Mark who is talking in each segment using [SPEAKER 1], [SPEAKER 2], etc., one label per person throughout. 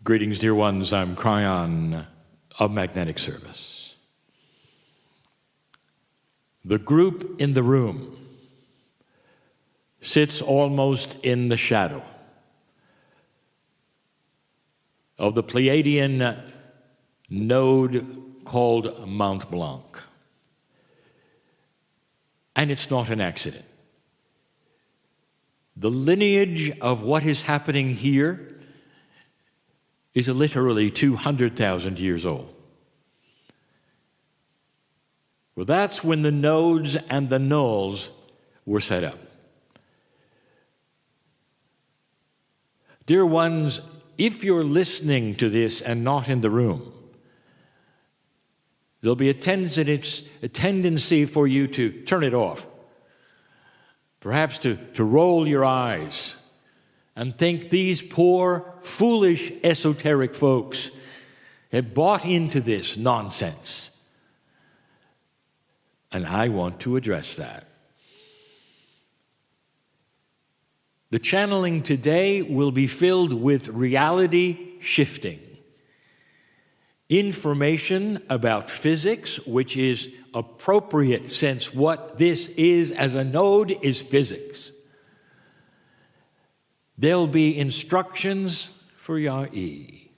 [SPEAKER 1] Greetings, dear ones. I'm Craion of Magnetic Service. The group in the room sits almost in the shadow of the Pleiadian node called Mont Blanc. And it's not an accident. The lineage of what is happening here is literally 200,000 years old. Well, that's when the nodes and the nulls were set up. Dear ones, if you're listening to this and not in the room, there'll be a tendency for you to turn it off, perhaps to roll your eyes and think these poor, foolish, esoteric folks have bought into this nonsense. And I want to address that. The channeling today will be filled with reality shifting. Information about physics, which is appropriate since what this is as a node is physics. There'll be instructions for Yai.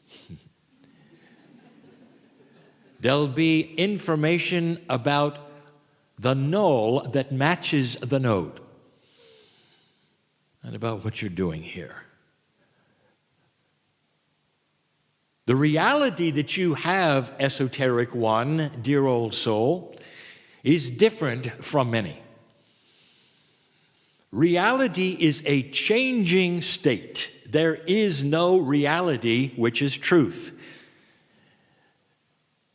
[SPEAKER 1] There'll be information about the null that matches the node and about what you're doing here. The reality that you have, esoteric one, dear old soul, is different from many. Reality is a changing state. There is no reality which is truth.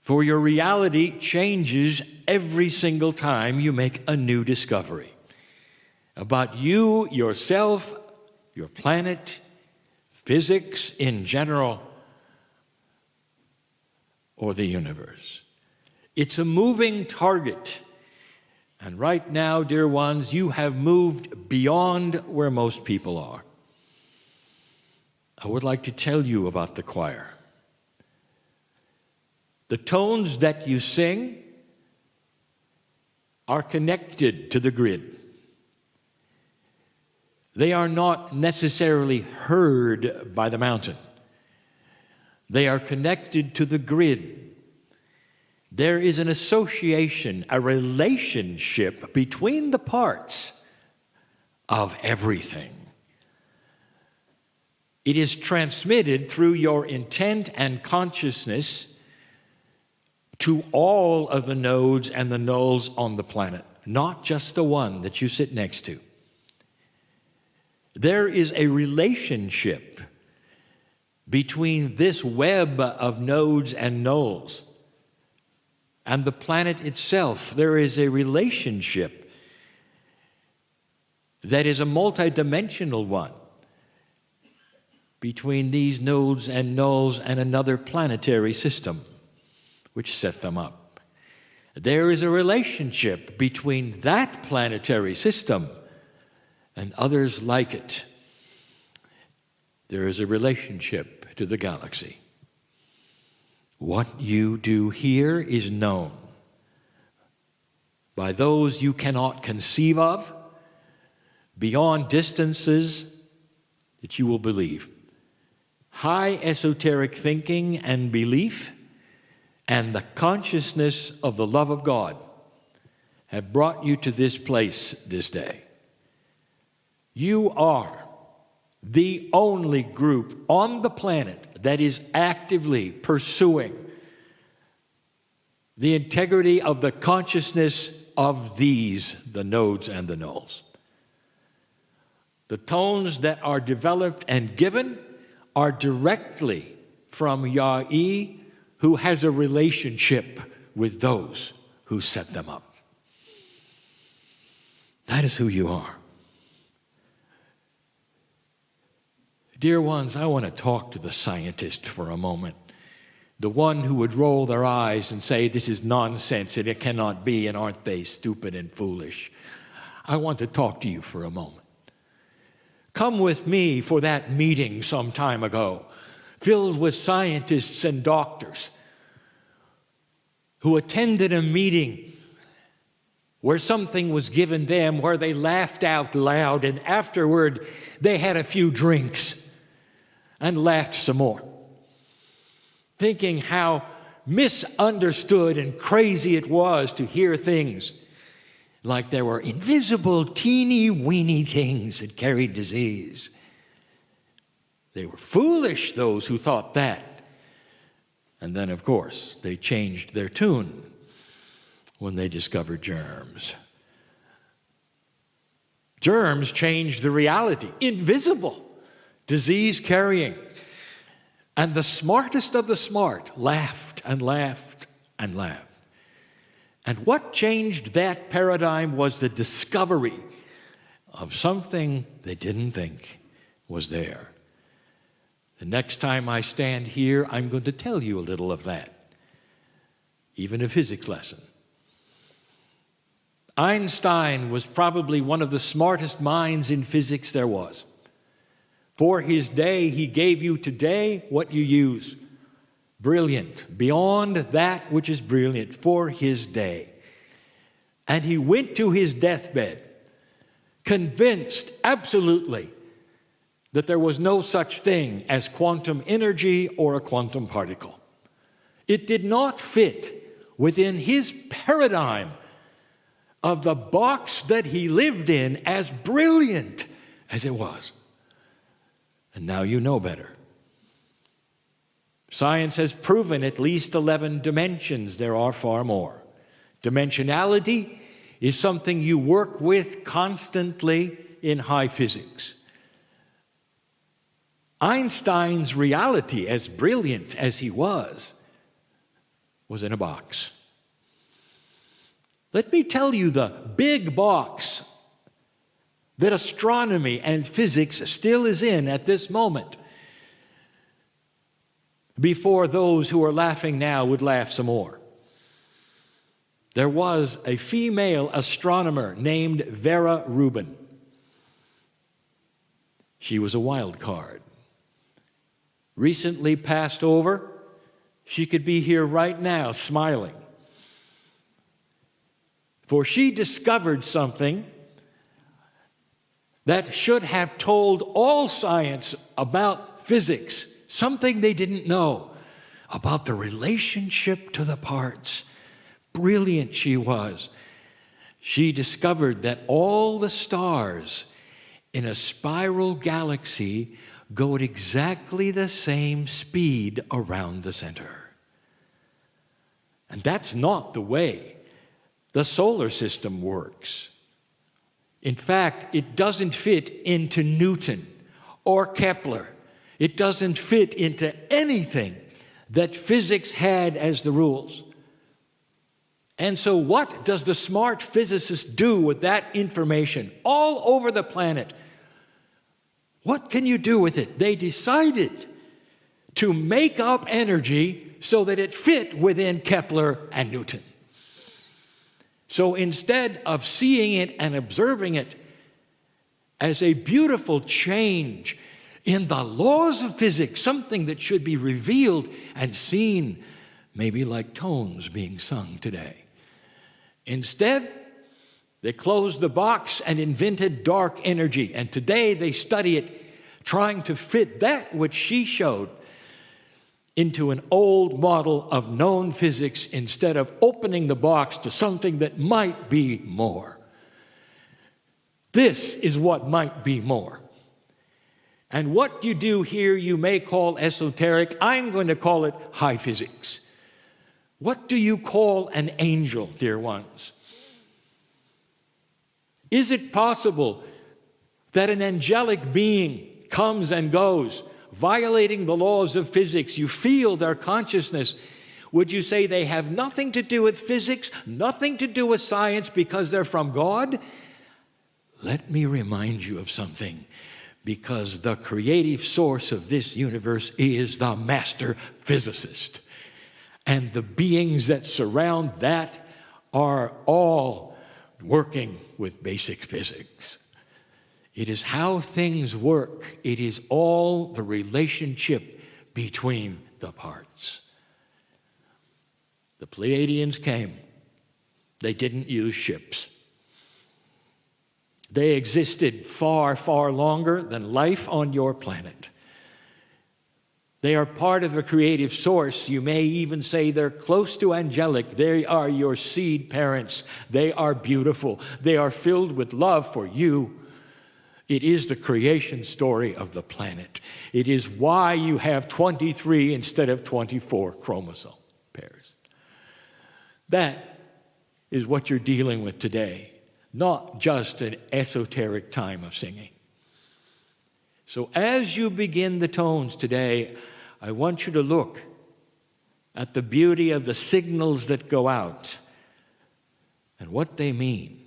[SPEAKER 1] For your reality changes every single time you make a new discovery about you, yourself, your planet, physics in general, or the universe. It's a moving target. And right now, dear ones, you have moved beyond where most people are. I would like to tell you about the choir. The tones that you sing are connected to the grid. They are not necessarily heard by the mountain. They are connected to the grid. There is an association, a relationship between the parts of everything. It is transmitted through your intent and consciousness to all of the nodes and the nulls on the planet, not just the one that you sit next to. There is a relationship between this web of nodes and nulls and the planet itself. There is a relationship that is a multidimensional one between these nodes and nulls and another planetary system which set them up. There is a relationship between that planetary system and others like it. There is a relationship to the galaxy. What you do here is known by those you cannot conceive of, beyond distances that you will believe. High esoteric thinking and belief and the consciousness of the love of God have brought you to this place this day. You are the only group on the planet that is actively pursuing the integrity of the consciousness of these, the nodes and the nulls. The tones that are developed and given are directly from Yai, who has a relationship with those who set them up. That is who you are. Dear ones, I want to talk to the scientist for a moment. The one who would roll their eyes and say, this is nonsense and it cannot be, and aren't they stupid and foolish? I want to talk to you for a moment. Come with me for that meeting some time ago filled with scientists and doctors who attended a meeting where something was given them, where they laughed out loud, and afterward they had a few drinks and laughed some more, thinking how misunderstood and crazy it was to hear things like there were invisible, teeny-weeny things that carried disease. They were foolish, those who thought that. And then, of course, they changed their tune when they discovered germs. Germs changed the reality. Invisible, disease-carrying. And the smartest of the smart laughed and laughed and laughed. And what changed that paradigm was the discovery of something they didn't think was there. The next time I stand here, I'm going to tell you a little of that, even a physics lesson. Einstein was probably one of the smartest minds in physics there was. For his day, he gave you today what you use. Brilliant, beyond that which is brilliant, for his day. And he went to his deathbed, convinced absolutely that there was no such thing as quantum energy or a quantum particle. It did not fit within his paradigm of the box that he lived in, as brilliant as it was. And now you know better. Science has proven at least 11 dimensions. There are far more. Dimensionality is something you work with constantly in high physics. Einstein's reality, as brilliant as he was in a box. Let me tell you the big box that astronomy and physics still is in at this moment, before those who are laughing now would laugh some more. There was a female astronomer named Vera Rubin. She was a wild card. Recently passed over. She could be here right now smiling. For she discovered something that should have told all science about physics, something they didn't know about the relationship to the parts. Brilliant she was. She discovered that all the stars in a spiral galaxy go at exactly the same speed around the center. And that's not the way the solar system works. In fact, it doesn't fit into Newton or Kepler. It doesn't fit into anything that physics had as the rules. And so what does the smart physicist do with that information all over the planet? What can you do with it? They decided to make up energy so that it fit within Kepler and Newton. So instead of seeing it and observing it as a beautiful change in the laws of physics, something that should be revealed and seen, maybe like tones being sung today, instead, they closed the box and invented dark energy. And today they study it, trying to fit that which she showed into an old model of known physics instead of opening the box to something that might be more. This is what might be more. And what you do here you may call esoteric. I'm going to call it high physics. What do you call an angel, dear ones? Is it possible that an angelic being comes and goes, violating the laws of physics? You feel their consciousness. Would you say they have nothing to do with physics, nothing to do with science because they're from God? Let me remind you of something. Because the creative source of this universe is the master physicist. And the beings that surround that are all working with basic physics. It is how things work. It is all the relationship between the parts. The Pleiadians came. They didn't use ships. They existed far, far longer than life on your planet. They are part of a creative source. You may even say they're close to angelic. They are your seed parents. They are beautiful. They are filled with love for you. It is the creation story of the planet. It is why you have 23 instead of 24 chromosome pairs. That is what you're dealing with today, not just an esoteric time of singing. So as you begin the tones today, I want you to look at the beauty of the signals that go out and what they mean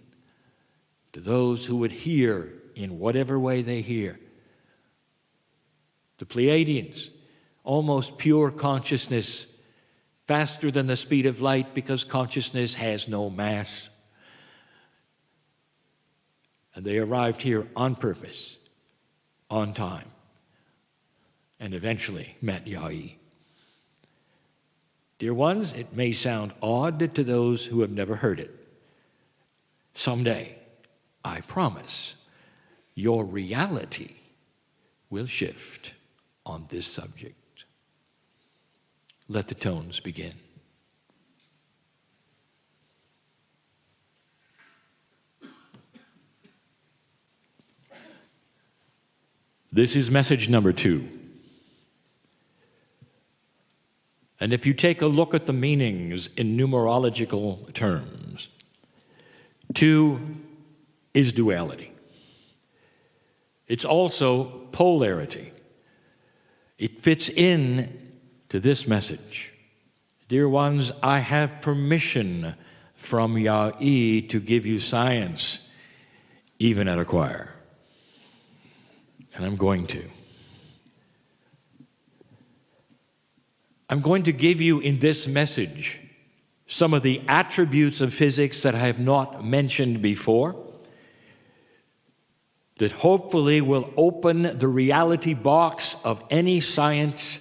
[SPEAKER 1] to those who would hear in whatever way they hear. The Pleiadians, almost pure consciousness, faster than the speed of light because consciousness has no mass. And they arrived here on purpose, on time, and eventually met Yai. Dear ones, it may sound odd to those who have never heard it. Someday, I promise, your reality will shift on this subject. Let the tones begin. This is message number 2. And if you take a look at the meanings in numerological terms, 2 is duality. It's also polarity. It fits in to this message. Dear ones, I have permission from Yai to give you science, even at a choir. And I'm going to. I'm going to give you in this message some of the attributes of physics that I have not mentioned before, that hopefully will open the reality box of any scientist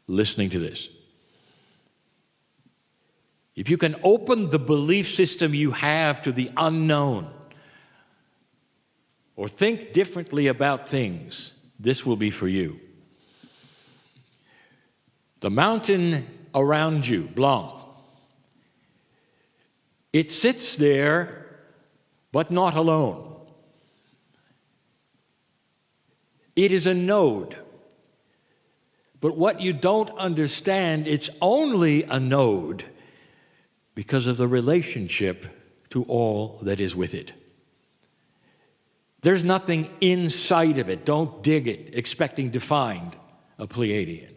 [SPEAKER 1] listening to this. If you can open the belief system you have to the unknown, or think differently about things, this will be for you. The mountain around you, Blanc, it sits there, but not alone. It is a node. But what you don't understand, it's only a node because of the relationship to all that is with it. There's nothing inside of it. Don't dig it, expecting to find a Pleiadian.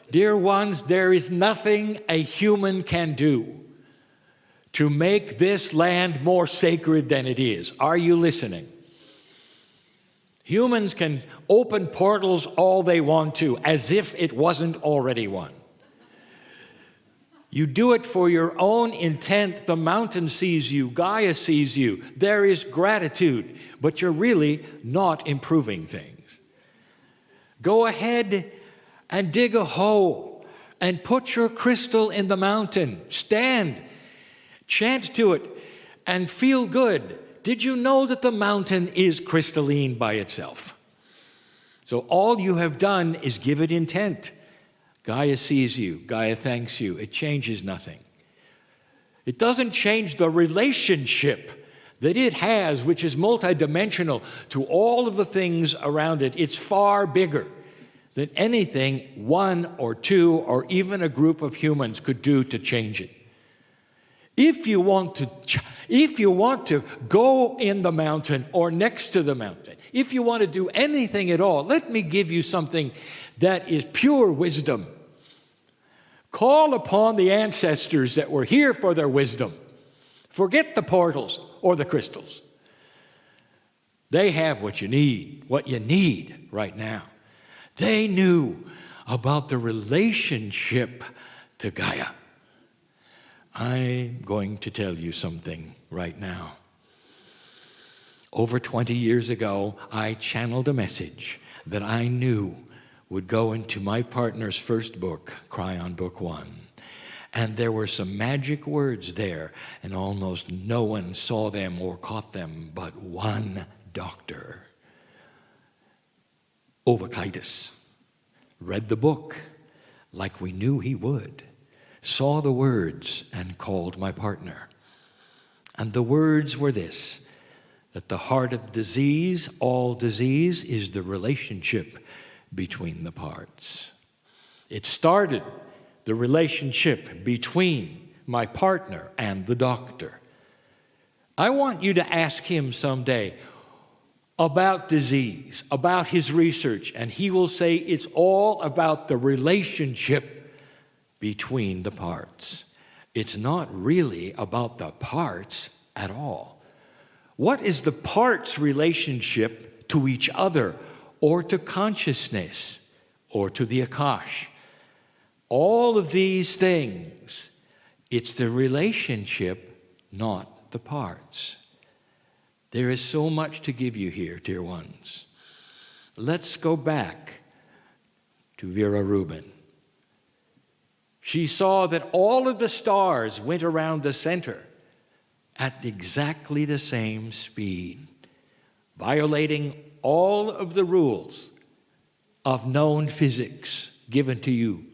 [SPEAKER 1] Dear ones, there is nothing a human can do to make this land more sacred than it is. Are you listening? Humans can open portals all they want to, as if it wasn't already one. You do it for your own intent. The mountain sees you. Gaia sees you. There is gratitude, but you're really not improving things. Go ahead and dig a hole and put your crystal in the mountain. Stand, chant to it, and feel good. Did you know that the mountain is crystalline by itself? So all you have done is give it intent. Gaia sees you. Gaia thanks you. It changes nothing. It doesn't change the relationship that it has, which is multidimensional, to all of the things around it. It's far bigger than anything one or two or even a group of humans could do to change it. If you want to go in the mountain or next to the mountain, if you want to do anything at all, let me give you something that is pure wisdom. Call upon the ancestors that were here for their wisdom. Forget the portals or the crystals. They have what you need right now. They knew about the relationship to Gaia. I'm going to tell you something right now. Over 20 years ago, I channeled a message that I knew would go into my partner's first book, Cryon Book 1. And there were some magic words there, and almost no one saw them or caught them but one doctor. Ovakaitis read the book like we knew he would, saw the words, and called my partner. And the words were this: at the heart of disease, all disease, is the relationship between the parts. It started the relationship between my partner and the doctor. I want you to ask him someday about disease, about his research, and he will say it's all about the relationship between the parts. It's not really about the parts at all. What is the parts' relationship to each other, or to consciousness, or to the Akash? All of these things, it's the relationship, not the parts. There is so much to give you here, dear ones. Let's go back to Vera Rubin. She saw that all of the stars went around the center at exactly the same speed, violating all of the rules of known physics given to you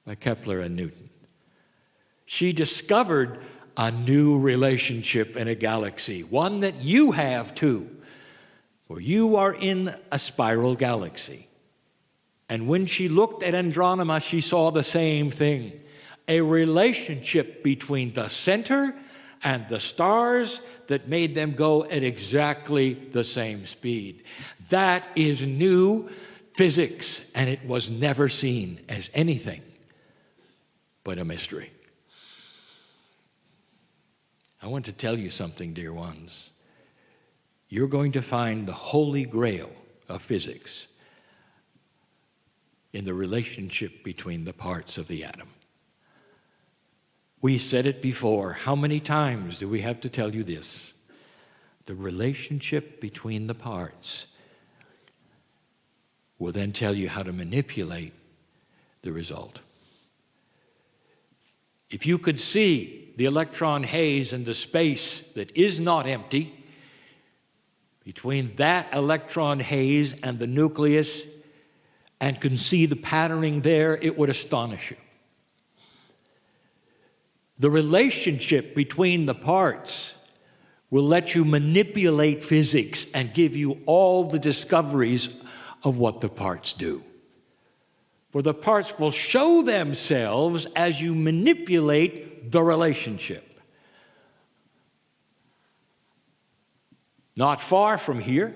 [SPEAKER 1] by Kepler and Newton. She discovered a new relationship in a galaxy, one that you have too, for you are in a spiral galaxy. And when she looked at Andromeda, she saw the same thing, a relationship between the center and the stars that made them go at exactly the same speed. That is new physics, and it was never seen as anything but a mystery. I want to tell you something, dear ones. You're going to find the holy grail of physics in the relationship between the parts of the atom. We said it before. How many times do we have to tell you this? The relationship between the parts will then tell you how to manipulate the result. If you could see the electron haze and the space that is not empty, between that electron haze and the nucleus, and can see the patterning there, it would astonish you. The relationship between the parts will let you manipulate physics and give you all the discoveries of what the parts do. For the parts will show themselves as you manipulate the relationship. Not far from here,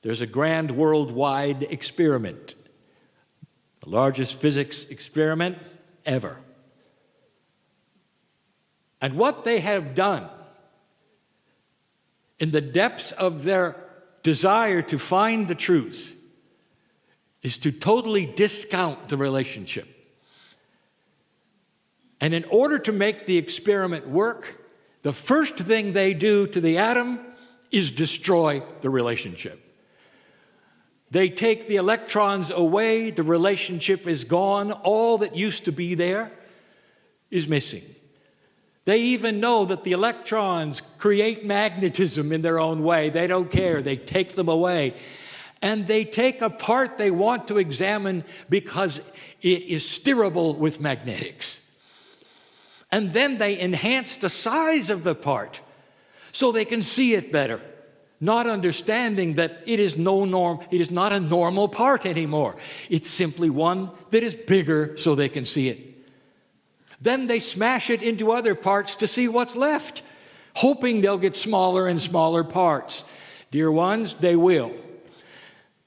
[SPEAKER 1] there's a grand worldwide experiment, the largest physics experiment ever. And what they have done in the depths of their desire to find the truth is to totally discount the relationship. And in order to make the experiment work, the first thing they do to the atom is destroy the relationship. They take the electrons away, the relationship is gone, all that used to be there is missing. They even know that the electrons create magnetism in their own way. They don't care. They take them away. And they take a part they want to examine because it is steerable with magnetics. And then they enhance the size of the part so they can see it better, not understanding that it is not a normal part anymore. It's simply one that is bigger so they can see it. Then they smash it into other parts to see what's left, hoping they'll get smaller and smaller parts. Dear ones, they will.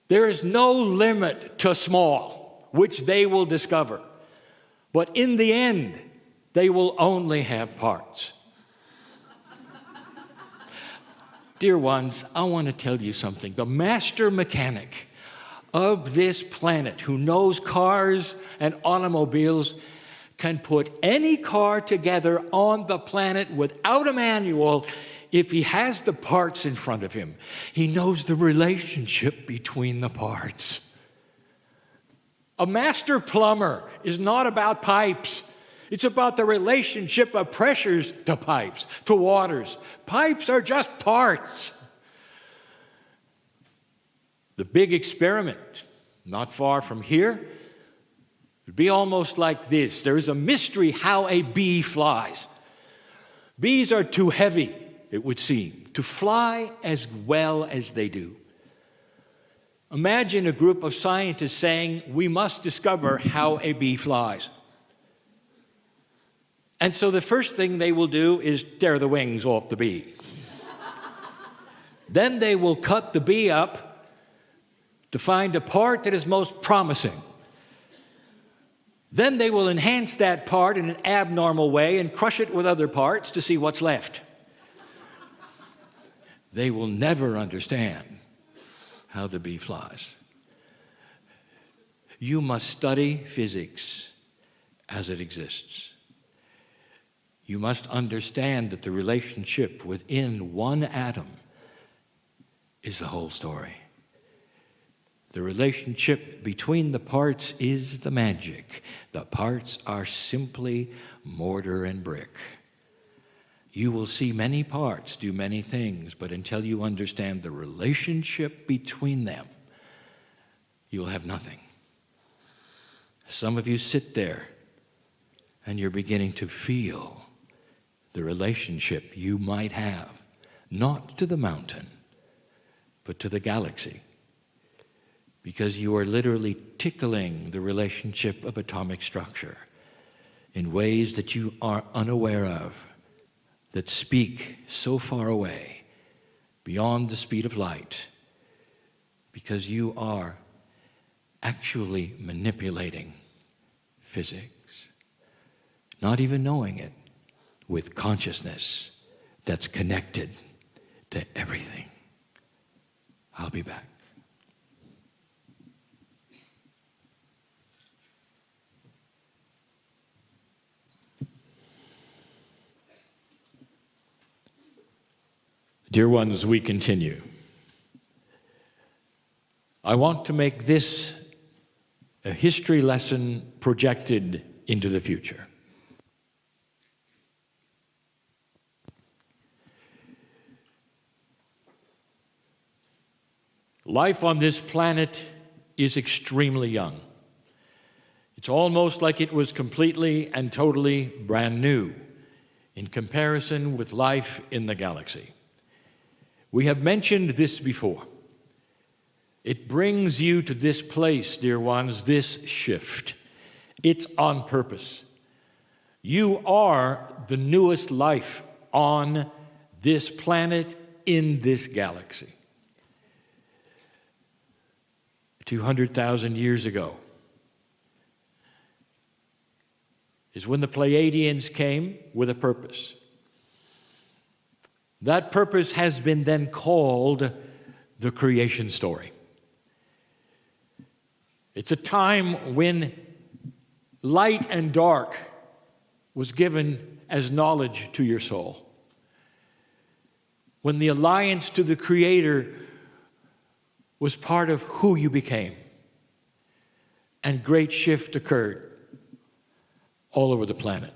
[SPEAKER 1] There is no limit to small, which they will discover. But in the end, they will only have parts. Dear ones, I want to tell you something. The master mechanic of this planet, who knows cars and automobiles, can put any car together on the planet without a manual if he has the parts in front of him, he knows the relationship between the parts. A master plumber is not about pipes. It's about the relationship of pressures to pipes, to waters. Pipes are just parts. The big experiment, not far from here, would be almost like this. There is a mystery how a bee flies. Bees are too heavy, it would seem, to fly as well as they do. Imagine a group of scientists saying, we must discover how a bee flies. And so the first thing they will do is tear the wings off the bee. Then they will cut the bee up to find a part that is most promising. Then they will enhance that part in an abnormal way and crush it with other parts to see what's left. They will never understand how the bee flies. You must study physics as it exists. You must understand that the relationship within one atom is the whole story. The relationship between the parts is the magic. The parts are simply mortar and brick. You will see many parts do many things, but until you understand the relationship between them, you'll have nothing. Some of you sit there and you're beginning to feel the relationship you might have, not to the mountain, but to the galaxy. Because you are literally tickling the relationship of atomic structure in ways that you are unaware of, that speak so far away, beyond the speed of light, because you are actually manipulating physics, not even knowing it, with consciousness that's connected to everything. I'll be back. Dear ones, we continue. I want to make this a history lesson projected into the future. Life on this planet is extremely young. It's almost like it was completely and totally brand new in comparison with life in the galaxy. We have mentioned this before. It brings you to this place, dear ones, this shift. It's on purpose. You are the newest life on this planet in this galaxy. 200,000 years ago is when the Pleiadians came with a purpose. That purpose has been then called the creation story. It's a time when light and dark was given as knowledge to your soul. When the alliance to the Creator was part of who you became. And great shift occurred all over the planet.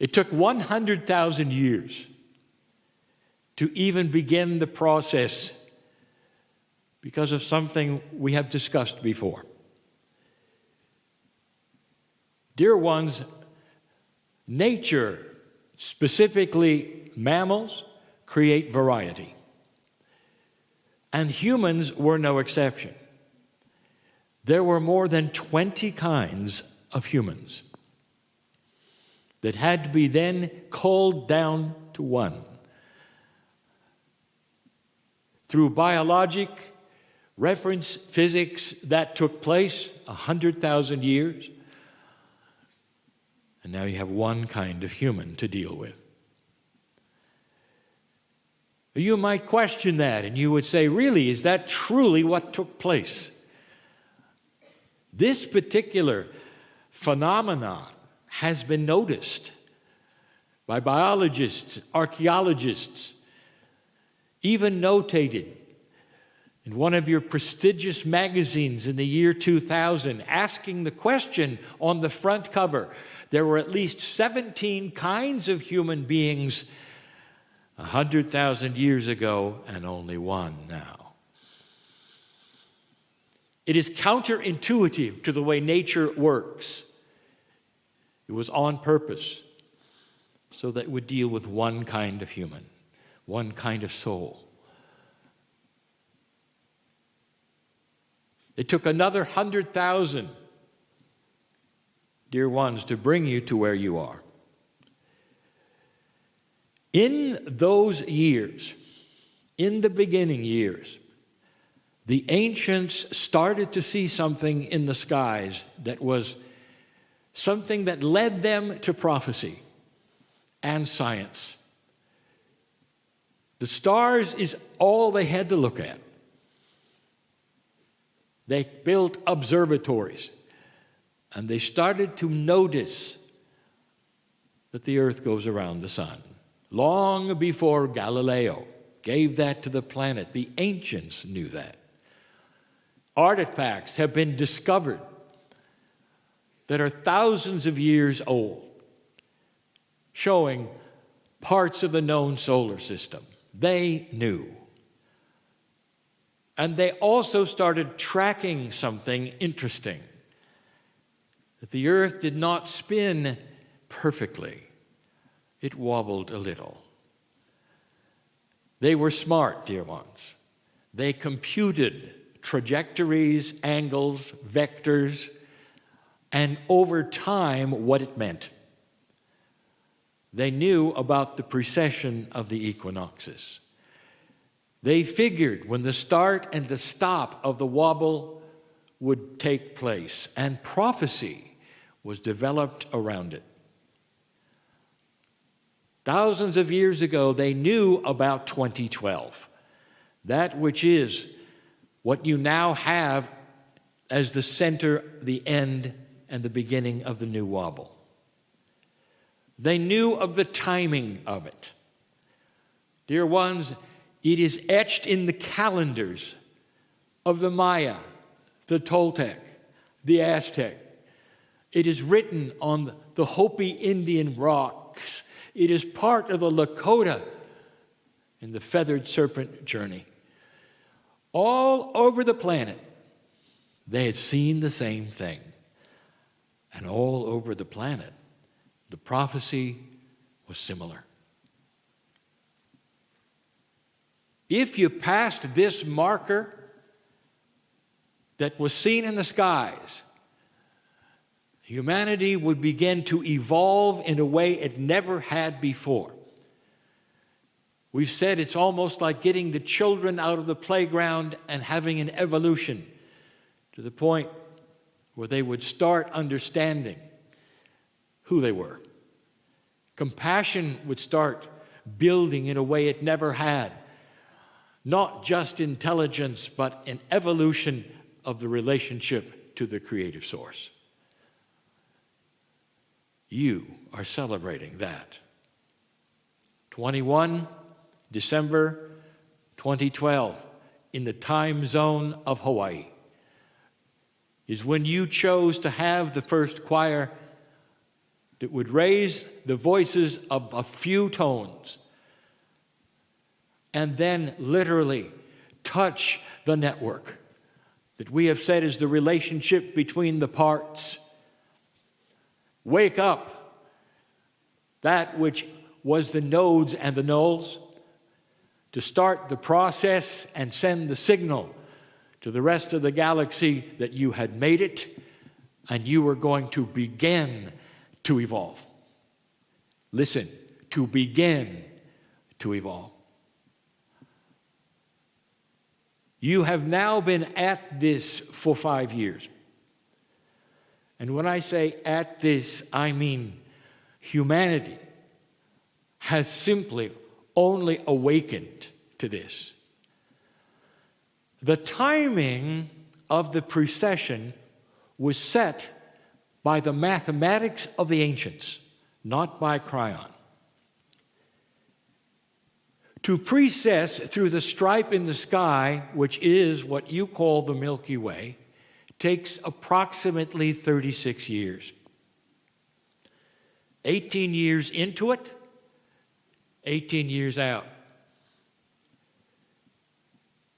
[SPEAKER 1] It took 100,000 years to even begin the process because of something we have discussed before. Dear ones, nature, specifically mammals, create variety. And humans were no exception. There were more than 20 kinds of humans that had to be then culled down to one. Through biologic reference physics that took place 100,000 years, and now you have one kind of human to deal with. You might question that, and you would say, really, is that truly what took place? This particular phenomenon has been noticed by biologists, archaeologists, even notated in one of your prestigious magazines in the year 2000, asking the question on the front cover. There were at least 17 kinds of human beings 100,000 years ago, and only one now. It is counterintuitive to the way nature works. It was on purpose, so that it would deal with one kind of human, one kind of soul. It took another 100,000, dear ones, to bring you to where you are. In those years, in the beginning years, the ancients started to see something in the skies that was something that led them to prophecy and science. The stars is all they had to look at. They built observatories, and they started to notice that the earth goes around the sun. Long before Galileo gave that to the planet, the ancients knew that. Artifacts have been discovered that are thousands of years old, showing parts of the known solar system. They knew. And they also started tracking something interesting, that the earth did not spin perfectly. It wobbled a little. They were smart, dear ones. They computed trajectories, angles, vectors, and over time what it meant. They knew about the precession of the equinoxes. They figured when the start and the stop of the wobble would take place, and prophecy was developed around it. Thousands of years ago, they knew about 2012, that which is what you now have as the center, the end, and the beginning of the new wobble. They knew of the timing of it. Dear ones, it is etched in the calendars of the Maya, the Toltec, the Aztec. It is written on the Hopi Indian rocks. It is part of the Lakota in the feathered serpent journey. All over the planet, they had seen the same thing. And all over the planet, the prophecy was similar. If you passed this marker that was seen in the skies, humanity would begin to evolve in a way it never had before. We've said it's almost like getting the children out of the playground and having an evolution to the point where they would start understanding who they were. Compassion would start building in a way it never had. Not just intelligence, but an evolution of the relationship to the creative source. You are celebrating that. 21 December 2012, in the time zone of Hawaii, is when you chose to have the first choir that would raise the voices of a few tones and then literally touch the network that we have said is the relationship between the parts. Wake up that which was the nodes and the nulls to start the process and send the signal to the rest of the galaxy that you had made it and you were going to begin to evolve. Listen, to begin to evolve. You have now been at this for 5 years. And when I say at this, I mean humanity has simply only awakened to this. The timing of the precession was set by the mathematics of the ancients, not by Cryon. To precess through the stripe in the sky, which is what you call the Milky Way, takes approximately 36 years. 18 years into it, 18 years out.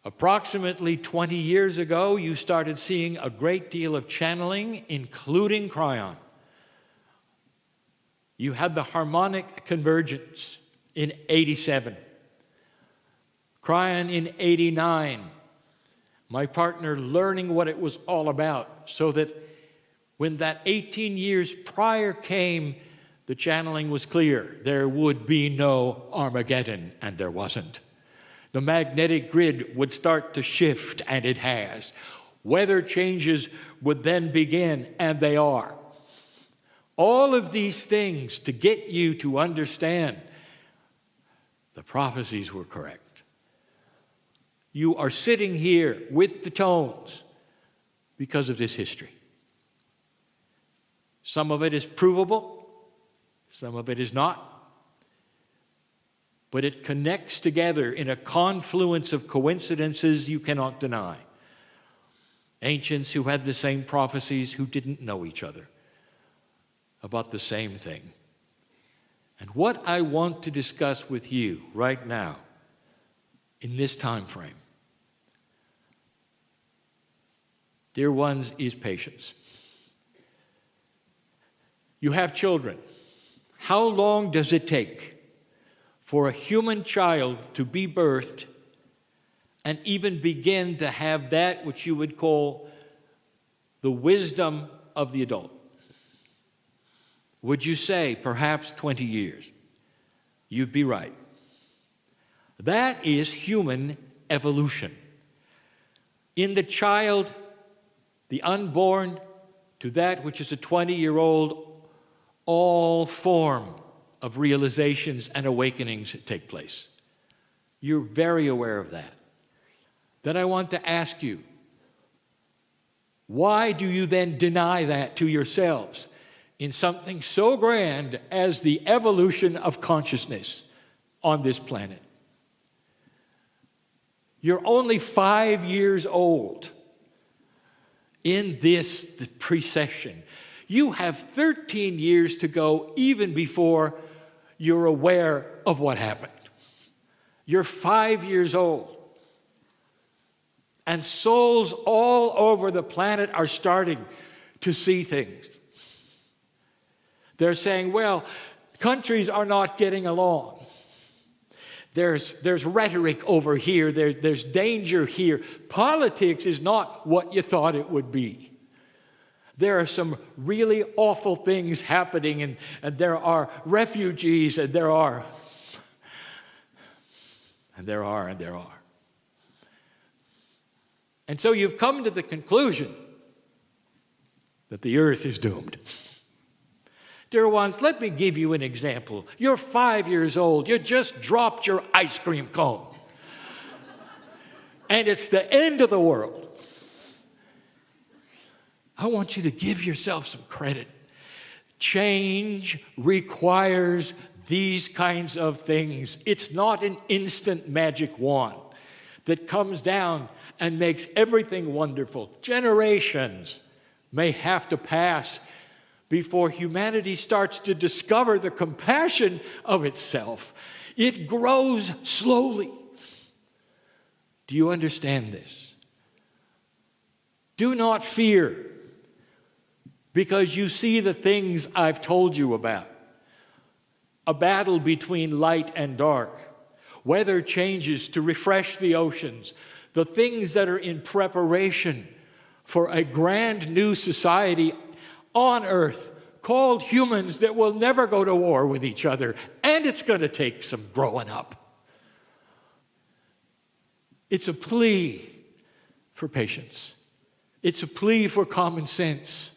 [SPEAKER 1] Approximately 20 years ago, you started seeing a great deal of channeling, including Cryon. You had the harmonic convergence in 87. Cryon in 89. My partner learning what it was all about, so that when that 18 years prior came, the channeling was clear. There would be no Armageddon, and there wasn't. The magnetic grid would start to shift, and it has. Weather changes would then begin, and they are. All of these things to get you to understand the prophecies were correct. You are sitting here with the tones because of this history. Some of it is provable, some of it is not. But it connects together in a confluence of coincidences you cannot deny. Ancients who had the same prophecies who didn't know each other about the same thing. And what I want to discuss with you right now, in this time frame, dear ones, is patience. You have children. How long does it take for a human child to be birthed and even begin to have that which you would call the wisdom of the adult? Would you say perhaps 20 years? You'd be right. That is human evolution. In the child, the unborn, to that which is a 20-year-old, all form of realizations and awakenings take place. You're very aware of that. Then I want to ask you, why do you then deny that to yourselves in something so grand as the evolution of consciousness on this planet? You're only 5 years old in this precession. You have 13 years to go even before you're aware of what happened. You're 5 years old. And souls all over the planet are starting to see things. They're saying, well, countries are not getting along. There's rhetoric over here. There's danger here. Politics is not what you thought it would be. There are some really awful things happening, and there are refugees, and there are. And so you've come to the conclusion that the earth is doomed. Dear ones, let me give you an example. You're 5 years old. You just dropped your ice cream cone. And it's the end of the world. I want you to give yourself some credit. Change requires these kinds of things. It's not an instant magic wand that comes down and makes everything wonderful. Generations may have to pass before humanity starts to discover the compassion of itself. It grows slowly. Do you understand this? Do not fear, because you see the things I've told you about. A battle between light and dark. Weather changes to refresh the oceans. The things that are in preparation for a grand new society on Earth called humans that will never go to war with each other. And it's going to take some growing up. It's a plea for patience. It's a plea for common sense.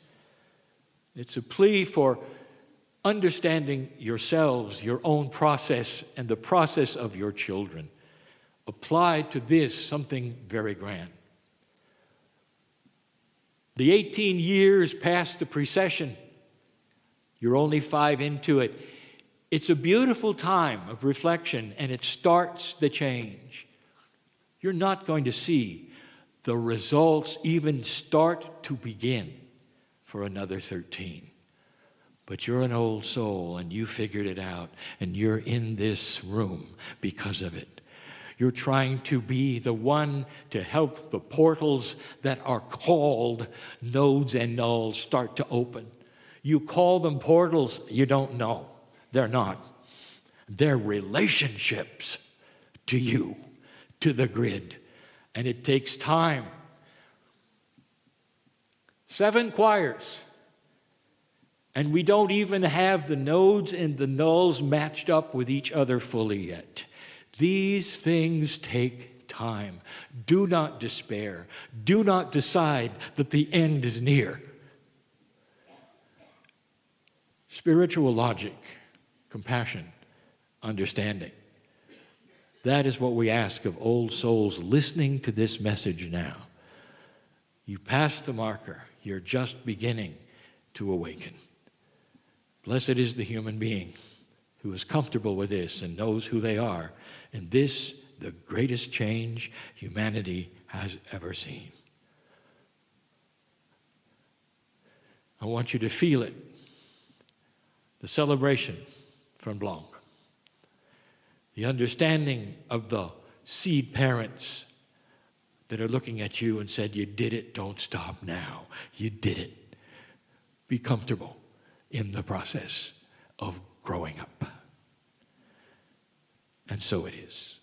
[SPEAKER 1] It's a plea for understanding yourselves, your own process, and the process of your children. Applied to this, something very grand. The 18 years past the precession, you're only 5 into it. It's a beautiful time of reflection, and it starts the change. You're not going to see the results even start to begin for another 13. But you're an old soul, and you figured it out, and you're in this room because of it. You're trying to be the one to help the portals that are called nodes and nulls start to open. You call them portals, you don't know. They're not. They're relationships to you, to the grid. And it takes time. 7 choirs. And we don't even have the nodes and the nulls matched up with each other fully yet. These things take time. Do not despair. Do not decide that the end is near. Spiritual logic, compassion, understanding. That is what we ask of old souls listening to this message now. You passed the marker. You're just beginning to awaken. Blessed is the human being who is comfortable with this and knows who they are. And this, the greatest change humanity has ever seen. I want you to feel it. The celebration from Blanc. The understanding of the seed parents that are looking at you and said, you did it, don't stop now. You did it. Be comfortable in the process of growing up. And so it is.